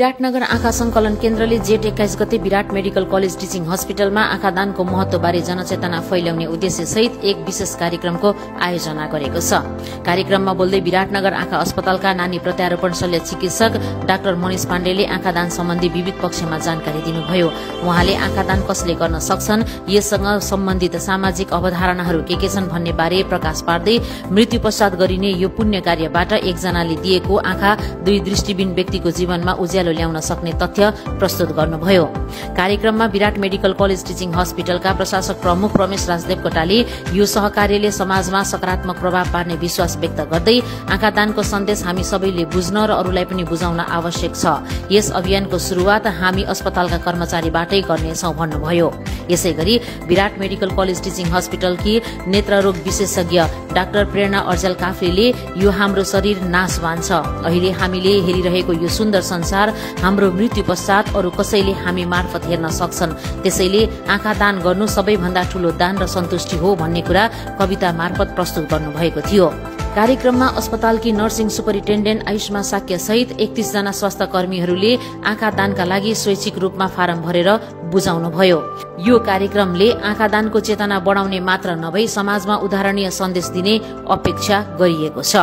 विराटनगर आँखा संकलन केन्द्रले जेठ 21 गते विराट मेडिकल कलेज टिचिङ हस्पिटलमा आँखा दानको महत्वबारे जनचेतना फैल्याउने उद्देश्य सहित एक विशेष कार्यक्रमको आयोजना गरेको छ। कार्यक्रममा बोल्दै विराटनगर आँखा अस्पतालका नानी प्रत्यारोपण शल्य चिकित्सक डाक्टर मनिष पाण्डेले आँखा दान सम्बन्धी विविध पक्षमा जानकारी दिनुभयो। उहाँले आँखा दान कसले गर्न सक्छन्, यससँग सम्बन्धित सामाजिक अवधारणाहरू के छन् भन्ने बारे प्रकाश पार्दै मृत्यु पश्चात गरिने यो पुण्य कार्यबाट एकजनाले दिएको आँखा दुई दृष्टिबिन व्यक्तिको जीवनमा उज्यालो ल्याउन सक्ने तथ्य प्रस्तुत गर्नुभयो। कार्यक्रममा विराट मेडिकल कलेज टिचिङ हस्पिटलका प्रशासक प्रमुख रमेश राजदेवकोटाले यो सहकार्यले समाजमा सकारात्मक प्रभाव पार्ने विश्वास व्यक्त गर्दै आँखा दानको सन्देश हामी सबैले बुझ्न र अरूलाई पनि बुझाउन आवश्यक छ। यस अभियानको शुरूआत हामी अस्पतालका कर्मचारीबाटै गर्नेछौं भन्नुभयो। यसैगरी विराट मेडिकल कलेज टिचिङ हस्पिटलकी नेत्ररोग विशेषज्ञ डाक्टर प्रेरणा अर्जाल काफ्लेले यो हाम्रो शरीर नाशवान छ। अहिले हामीले हेरिरहेको यो सुन्दर संसार हाम्रो मृत्यु पश्चात अरू कसैले हामी मार्फत हेर्न सक्छन्। त्यसैले आँखा दान गर्नु सबैभन्दा ठूलो दान र सन्तुष्टि हो भन्ने कुरा कविता मार्फत प्रस्तुत गर्नुभएको थियो। कार्यक्रममा अस्पतालकी नर्सिङ सुपरिन्टेन्डेन्ट आयुष्मा साक्य सहित 31 जना स्वास्थ्य कर्मीहरूले आँखा दानका लागि स्वैच्छिक रूपमा फारम भरेर बुझाउनुभयो। यो कार्यक्रमले आँखा दानको चेतना बढाउने मात्र नभई समाजमा उदाहरणीय सन्देश दिने अपेक्षा गरिएको छ।